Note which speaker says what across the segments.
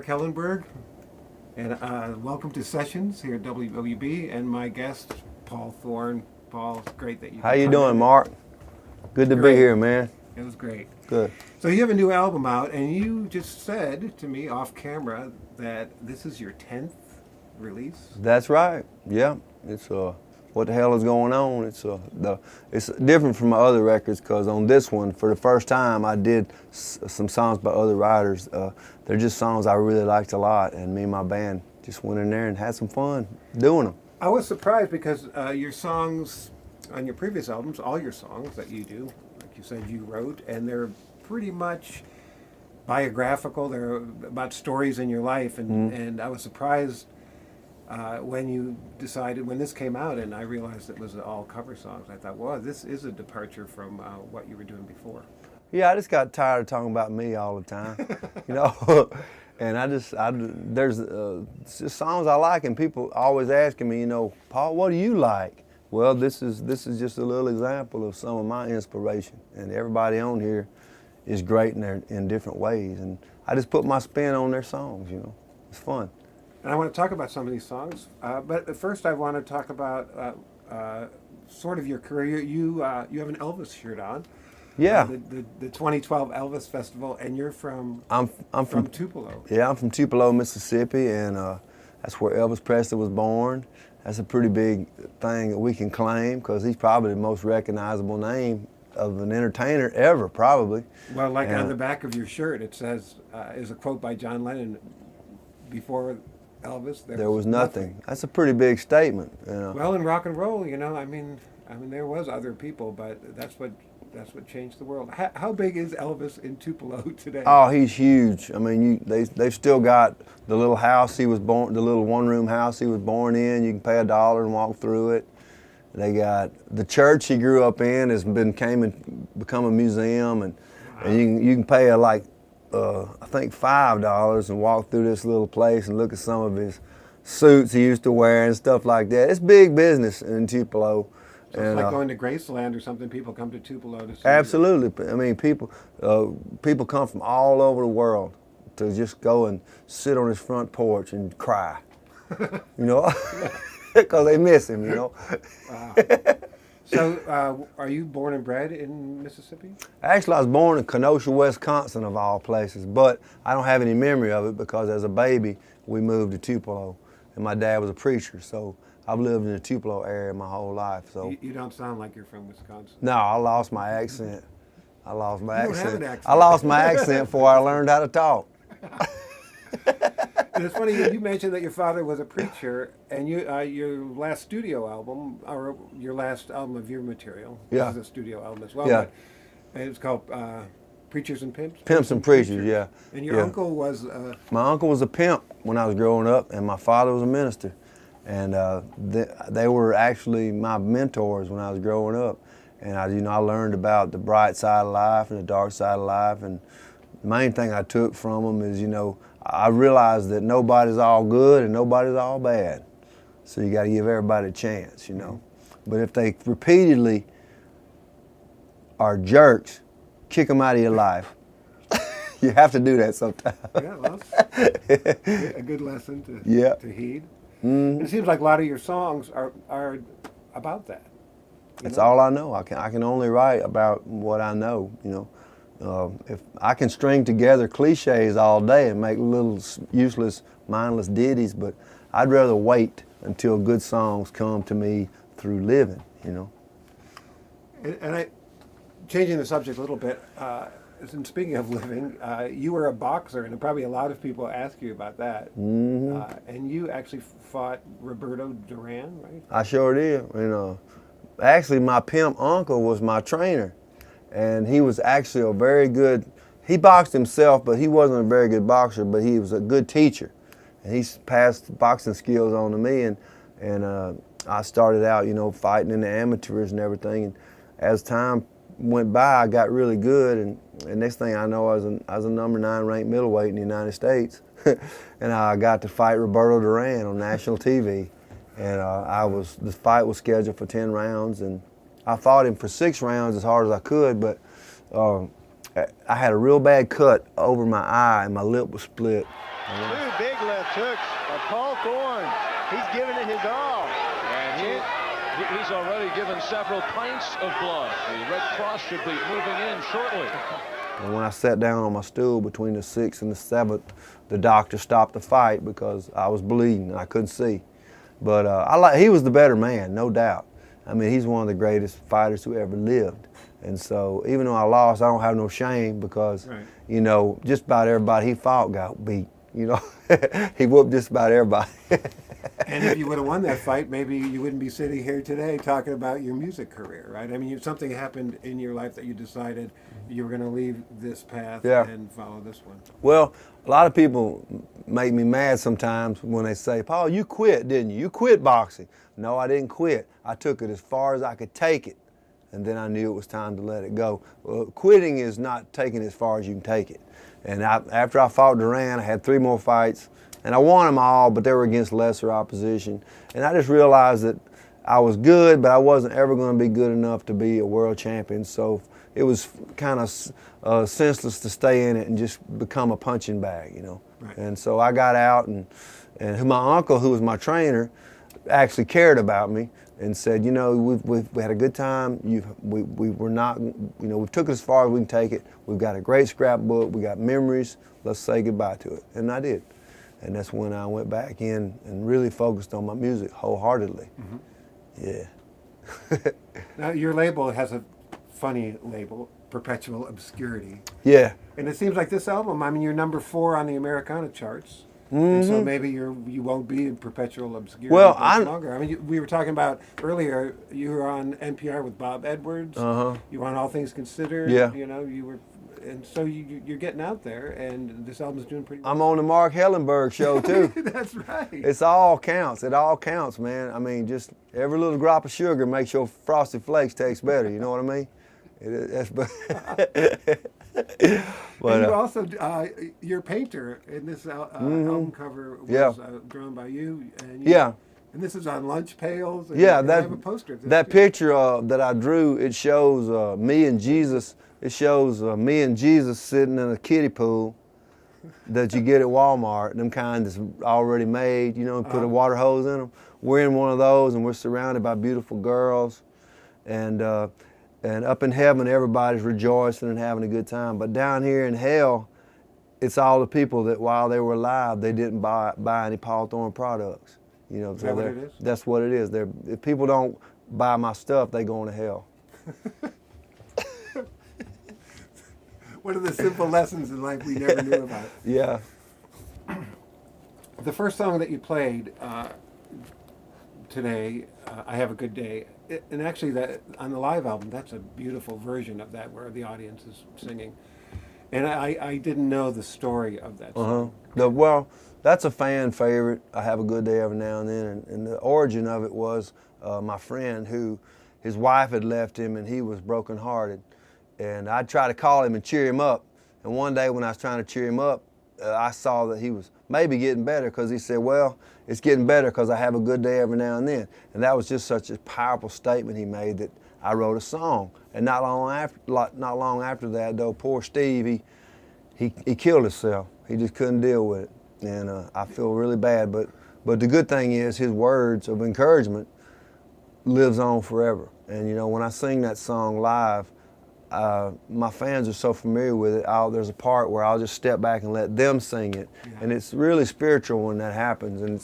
Speaker 1: Mark Hellenberg, and welcome to Sessions here at WOUB, and my guest, Paul Thorn. Paul, it's great that you
Speaker 2: How you
Speaker 1: come
Speaker 2: doing,
Speaker 1: in.
Speaker 2: Mark? Good to be
Speaker 1: Great.
Speaker 2: here, man.
Speaker 1: It was great.
Speaker 2: Good.
Speaker 1: So you have a new album out, and you just said to me off camera that this is your 10th release.
Speaker 2: That's right. Yeah. It's what the hell is going on? It's different from my other records because on this one, for the first time, I did some songs by other writers. They're just songs I really liked a lot, and me and my band just went in there and had some fun doing them.
Speaker 1: I was surprised because your songs on your previous albums, all your songs that you do, like you said, you wrote, and they're pretty much biographical. They're about stories in your life, and I was surprised when you decided, when this came out, and I realized it was all cover songs. I thought, wow, this is a departure from what you were doing before.
Speaker 2: Yeah, I just got tired of talking about me all the time, you know. And there's just songs I like, and people always asking me, you know, Paul, what do you like? Well, this is just a little example of some of my inspiration, and everybody on here is great in different ways, and I just put my spin on their songs, you know. It's fun.
Speaker 1: And I want to talk about some of these songs, but first I want to talk about sort of your career. You have an Elvis shirt on.
Speaker 2: Yeah.
Speaker 1: The 2012 Elvis Festival, and you're from
Speaker 2: I'm from
Speaker 1: Tupelo.
Speaker 2: Yeah, I'm from Tupelo, Mississippi, and that's where Elvis Presley was born. That's a pretty big thing that we can claim because he's probably the most recognizable name of an entertainer ever, probably.
Speaker 1: Well, like on the back of your shirt, it says, is a quote by John Lennon, before Elvis, there was nothing.
Speaker 2: That's a pretty big statement, you know.
Speaker 1: Well, in rock and roll, you know, I mean, there was other people, but that's what changed the world. How big is Elvis in Tupelo today?
Speaker 2: Oh, he's huge. I mean, they've still got the little house he was born, the little one-room house he was born in. You can pay $1 and walk through it. They got the church he grew up in has become a museum, and you can pay I think $5 and walk through this little place and look at some of his suits he used to wear and stuff like that. It's big business in Tupelo.
Speaker 1: So it's like going to Graceland or something. People come to Tupelo to see.
Speaker 2: Absolutely. I mean, people come from all over the world to just go and sit on his front porch and cry, you know, because they miss him, you know.
Speaker 1: Wow. So, are you born and bred in Mississippi?
Speaker 2: Actually, I was born in Kenosha, Wisconsin, of all places, but I don't have any memory of it because as a baby, we moved to Tupelo, and my dad was a preacher, so I've lived in the Tupelo area my whole life. So
Speaker 1: you don't sound like you're from Wisconsin.
Speaker 2: No, I lost my accent. I lost my
Speaker 1: You don't have an accent.
Speaker 2: I lost my accent before I learned how to talk.
Speaker 1: And it's funny, you mentioned that your father was a preacher, and your last studio album, or your last album of your material,
Speaker 2: Yeah.
Speaker 1: is a studio album as well,
Speaker 2: Yeah.
Speaker 1: but it's called Preachers and Pimps?
Speaker 2: Pimps and Preachers, yeah.
Speaker 1: And your
Speaker 2: Yeah.
Speaker 1: uncle was...
Speaker 2: My uncle was a pimp when I was growing up, and my father was a minister. And they were actually my mentors when I was growing up. And I learned about the bright side of life and the dark side of life. And the main thing I took from them is, I realized that nobody's all good and nobody's all bad. So you got to give everybody a chance, But if they repeatedly are jerks, kick them out of your life. You have to do that sometimes.
Speaker 1: Yeah, well, a good lesson to heed.
Speaker 2: Mm-hmm.
Speaker 1: It seems like a lot of your songs are about that.
Speaker 2: That's all I know. I can only write about what I know. If I can string together cliches all day and make little useless, mindless ditties, but I'd rather wait until good songs come to me through living.
Speaker 1: And changing the subject a little bit. And speaking of living, you were a boxer, and probably a lot of people ask you about that.
Speaker 2: Mm-hmm.
Speaker 1: And you actually fought Roberto Duran, right?
Speaker 2: I sure did. Actually, my pimp uncle was my trainer, and he was actually a very good. He boxed himself, but he wasn't a very good boxer. But he was a good teacher, and he passed boxing skills on to me. And I started out, fighting in the amateurs and everything. And as time went by, I got really good, and next thing I know, I was a number 9 ranked middleweight in the United States, and I got to fight Roberto Duran on national TV, and the fight was scheduled for 10 rounds, and I fought him for 6 rounds as hard as I could, but I had a real bad cut over my eye, and my lip was split.
Speaker 3: 2 big left hooks of Paul Thorn. He's giving it his all.
Speaker 4: And he's already given several pints of blood. The Red Cross should be moving in shortly.
Speaker 2: And when I sat down on my stool between the 6th and the 7th, the doctor stopped the fight because I was bleeding and I couldn't see. But he was the better man, no doubt. I mean, he's one of the greatest fighters who ever lived. And so even though I lost, I don't have no shame because, you know, just about everybody he fought got beat. You know, he whooped just about everybody.
Speaker 1: And if you would have won that fight, maybe you wouldn't be sitting here today talking about your music career, right? I mean, something happened in your life that you decided you were going to leave this path and follow this one.
Speaker 2: Well, a lot of people make me mad sometimes when they say, Paul, you quit, didn't you? You quit boxing. No, I didn't quit. I took it as far as I could take it, and then I knew it was time to let it go. Well, quitting is not taking it as far as you can take it. And after I fought Duran, I had 3 more fights, and I won them all, but they were against lesser opposition. And I just realized that I was good, but I wasn't ever going to be good enough to be a world champion. So it was kind of senseless to stay in it and just become a punching bag, you know. Right. And so I got out, and my uncle, who was my trainer, actually cared about me and said, you know, we had a good time. We were not, you know, we took it as far as we can take it. We've got a great scrapbook. We got memories. Let's say goodbye to it. And I did. And that's when I went back in and really focused on my music wholeheartedly. Yeah.
Speaker 1: Now, your label has a funny label, Perpetual Obscurity.
Speaker 2: Yeah.
Speaker 1: And it seems like this album, I mean, you're number 4 on the Americana charts. And so maybe you won't be in perpetual obscurity longer. I mean, we were talking about earlier. You were on NPR with Bob Edwards. You were on All Things Considered.
Speaker 2: Yeah.
Speaker 1: You know, you were, and so you're getting out there, and this album's doing pretty well.
Speaker 2: I'm on the Mark Hellenberg show too.
Speaker 1: That's right.
Speaker 2: It's all counts. It all counts, man. I mean, just every little drop of sugar makes your Frosted Flakes taste better. You know what I mean?
Speaker 1: But you also, your painter in this album cover was drawn by you. And and this is on lunch pails. And I have a poster of this.
Speaker 2: That picture that I drew, it shows me and Jesus. It shows me and Jesus sitting in a kiddie pool that you get at Walmart, them kind that's already made, you know, and put a water hose in them. We're in one of those, and we're surrounded by beautiful girls. And up in heaven, everybody's rejoicing and having a good time. But down here in hell, it's all the people that while they were alive, they didn't buy any Paul Thorn products. You know,
Speaker 1: is that what it is?
Speaker 2: That's what it is. If people don't buy my stuff, they go to hell.
Speaker 1: One of the simple lessons in life we never knew about.
Speaker 2: Yeah.
Speaker 1: The first song that you played today, I Have a Good Day, and actually that on the live album, that's a beautiful version of that where the audience is singing. And I didn't know the story of that song.
Speaker 2: Well, that's a fan favorite. I Have a Good Day every now and then. And the origin of it was my friend who, his wife had left him and he was brokenhearted. And I tried to call him and cheer him up. And one day when I was trying to cheer him up, I saw that he was maybe getting better because he said, well, it's getting better because I have a good day every now and then. And that was just such a powerful statement he made that I wrote a song. And not long after that, though, poor Steve, he killed himself. He just couldn't deal with it. And I feel really bad. But the good thing is his words of encouragement lives on forever. And, you know, when I sing that song live, my fans are so familiar with it. There's a part where I'll just step back and let them sing it, and it's really spiritual when that happens. And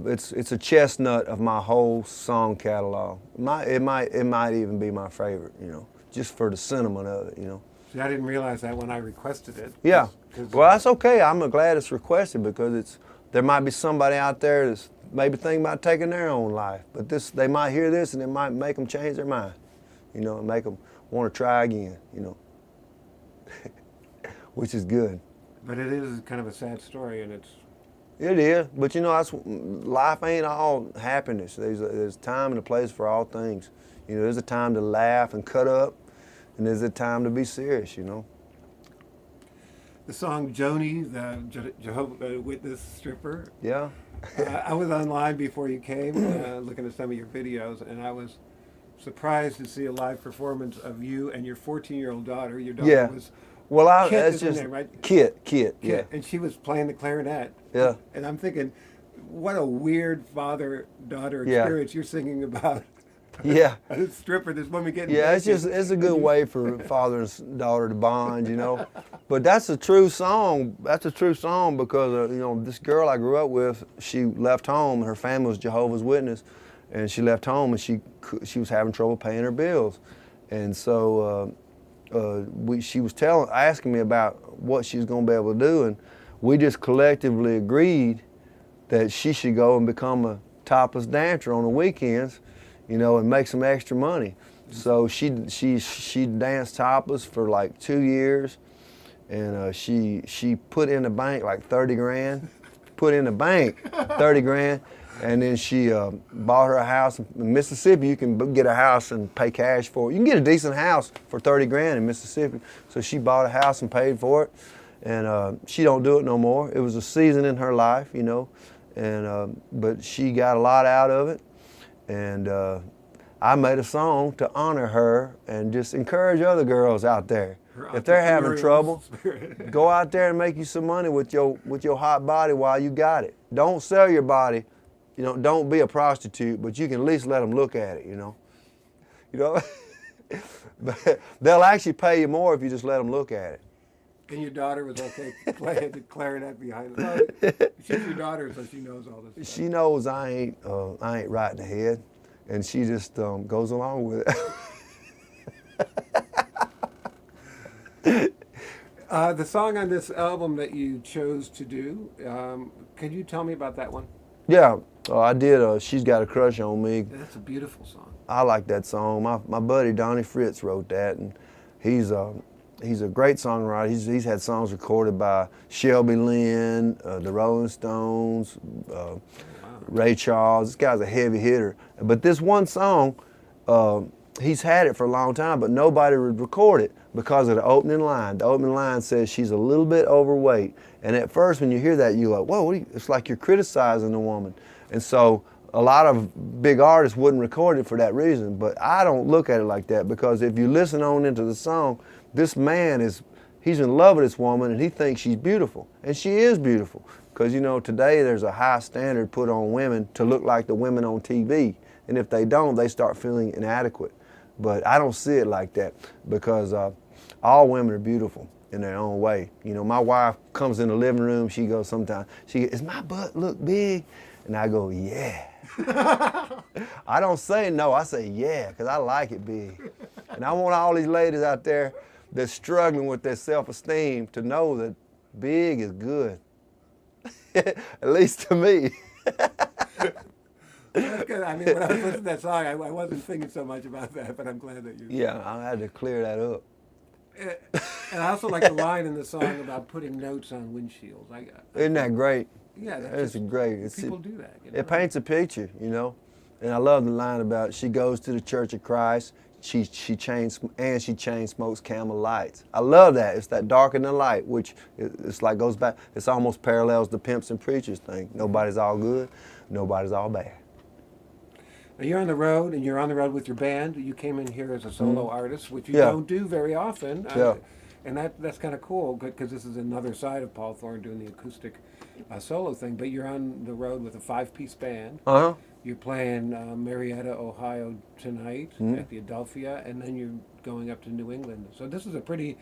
Speaker 2: it's a chestnut of my whole song catalog. It might even be my favorite, you know, just for the sentiment of it, you know.
Speaker 1: See, I didn't realize that when I requested it.
Speaker 2: Yeah. Well, that's okay. I'm glad it's requested because there might be somebody out there that's maybe thinking about taking their own life, but they might hear this and it might make them change their mind, you know, and make them want to try again, you know, which is good.
Speaker 1: But it is kind of a sad story, and
Speaker 2: It is, but you know, life ain't all happiness. There's a time and a place for all things. You know, there's a time to laugh and cut up, and there's a time to be serious, you know.
Speaker 1: The song Joanie, the Jehovah's Witness stripper.
Speaker 2: Yeah.
Speaker 1: I was online before you came, looking at some of your videos, and I was surprised to see a live performance of you and your 14-year-old daughter. Your daughter
Speaker 2: Yeah.
Speaker 1: was
Speaker 2: Well,
Speaker 1: Kit
Speaker 2: that's
Speaker 1: is her
Speaker 2: just
Speaker 1: name, right?
Speaker 2: Kit,
Speaker 1: Kit,
Speaker 2: yeah.
Speaker 1: and she was playing the clarinet.
Speaker 2: Yeah.
Speaker 1: And I'm thinking, what a weird father-daughter
Speaker 2: Yeah.
Speaker 1: experience you're singing about.
Speaker 2: Yeah.
Speaker 1: A stripper, this woman getting
Speaker 2: Yeah, it's
Speaker 1: naked.
Speaker 2: it's a good way for father and daughter to bond, you know. But that's a true song. That's a true song because you know, this girl I grew up with, she left home. Her family was Jehovah's Witness, and she left home and she was having trouble paying her bills, and so she was asking me about what she was going to be able to do, and we just collectively agreed that she should go and become a topless dancer on the weekends, you know, and make some extra money. So she danced topless for like 2 years, and she put in the bank like 30 grand, put in the bank 30 grand, and then she bought her a house in Mississippi. You can get a house and pay cash for it. You can get a decent house for 30 grand in Mississippi. So she bought a house and paid for it, and she don't do it no more. It was a season in her life, you know, and but she got a lot out of it, and I made a song to honor her and just encourage other girls out there. If they're having trouble, go out there and make you some money with your hot body while you got it. Don't sell your body. You know, don't be a prostitute, but you can at least let them look at it, you know. You know? But they'll actually pay you more if you just let them look at it.
Speaker 1: And your daughter was okay playing the clarinet behind her. She's your daughter, so she knows all this stuff.
Speaker 2: She knows I ain't right in the head, and she just goes along with it.
Speaker 1: The song on this album that you chose to do, could you tell me about that one?
Speaker 2: Yeah, I did. She's Got a Crush on Me.
Speaker 1: That's a beautiful song.
Speaker 2: I like that song. My buddy Donnie Fritz wrote that, and he's a great songwriter. He's had songs recorded by Shelby Lynn, the Rolling Stones, Ray Charles. This guy's a heavy hitter. But this one song, he's had it for a long time, but nobody would record it because of the opening line. The opening line says she's a little bit overweight. And at first when you hear that, you're like, whoa, it's like you're criticizing the woman. And so a lot of big artists wouldn't record it for that reason. But I don't look at it like that, because if you listen on into the song, this man he's in love with this woman and he thinks she's beautiful. And she is beautiful. Because, you know, today there's a high standard put on women to look like the women on TV. And if they don't, they start feeling inadequate. But I don't see it like that, because all women are beautiful in their own way. You know, my wife comes in the living room, she goes sometimes, is my butt look big? And I go, yeah. I don't say no, I say yeah, because I like it big. And I want all these ladies out there that's struggling with their self-esteem to know that big is good. At least to me.
Speaker 1: That's good. I mean, when I was listening to that song, I wasn't thinking so much about that, but I'm glad that you...
Speaker 2: Yeah, I had to clear that up.
Speaker 1: And I also like the line in the song about putting notes on windshields.
Speaker 2: Isn't that great?
Speaker 1: Yeah,
Speaker 2: It's great.
Speaker 1: People do that. You know?
Speaker 2: It paints a picture, you know. And I love the line about she goes to the Church of Christ, she chain smokes Camel Lights. I love that. It's that dark and the light, which it's like goes back. It's almost parallels the Pimps and Preachers thing. Nobody's all good, nobody's all bad.
Speaker 1: Now you're on the road, and you're on the road with your band. You came in here as a solo artist, which you
Speaker 2: Yeah.
Speaker 1: don't do very often.
Speaker 2: Yeah.
Speaker 1: And that's kind of cool, because this is another side of Paul Thorn doing the acoustic solo thing. But you're on the road with a 5-piece band.
Speaker 2: Uh-huh.
Speaker 1: You're playing Marietta, Ohio tonight at the Adelphia, and then you're going up to New England. So this is a pretty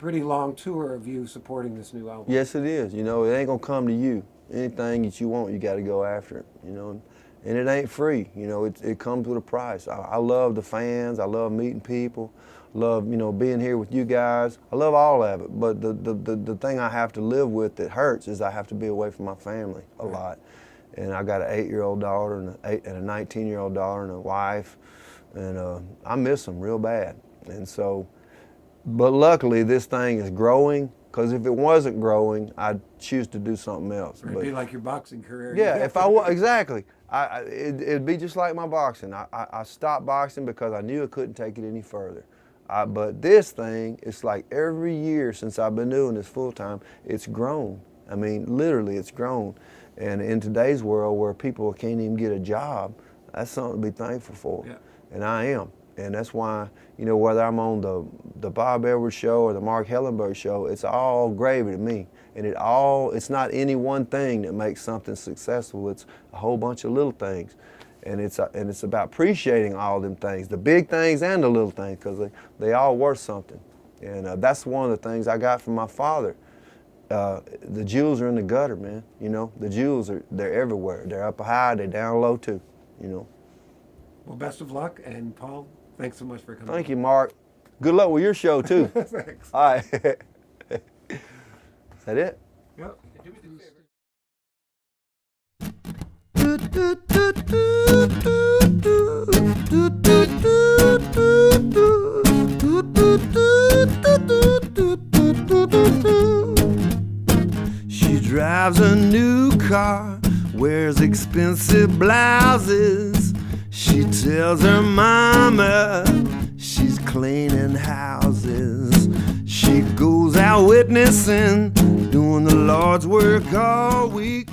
Speaker 1: long tour of you supporting this new album.
Speaker 2: Yes, it is. You know, it ain't gonna come to you. Anything that you want, you got to go after it. You know, and it ain't free. You know, it comes with a price. I love the fans. I love meeting people. Love, you know, being here with you guys. I love all of it. But the thing I have to live with that hurts is I have to be away from my family a lot. And I got an 8-year-old daughter and a 19-year-old daughter and a wife, and I miss them real bad. And so, but luckily this thing is growing, because if it wasn't growing, I'd choose to do something else.
Speaker 1: It'd be like your boxing career.
Speaker 2: Yeah, if I exactly. It'd be just like my boxing. I stopped boxing because I knew I couldn't take it any further. But this thing, it's like every year since I've been doing this full time, it's grown. I mean, literally, it's grown. And in today's world where people can't even get a job, that's something to be thankful for.
Speaker 1: Yeah.
Speaker 2: And I am. And that's why, you know, whether I'm on the Bob Edwards show or the Mark Hellenberg show, it's all gravy to me. And it's not any one thing that makes something successful. It's a whole bunch of little things. And it's about appreciating all them things, the big things and the little things, because they all worth something. And that's one of the things I got from my father. The jewels are in the gutter, man. You know, the jewels they're everywhere. They're up high, they're down low too, you know.
Speaker 1: Well, best of luck, and Paul, thanks so much for coming.
Speaker 2: Thank you, Mark. Good luck with your show too.
Speaker 1: Thanks.
Speaker 2: All right. Is that it?
Speaker 1: Yep.
Speaker 2: She drives a new car, wears expensive blouses. She tells her mama she's cleaning houses. She goes out witnessing, doing the Lord's work all week.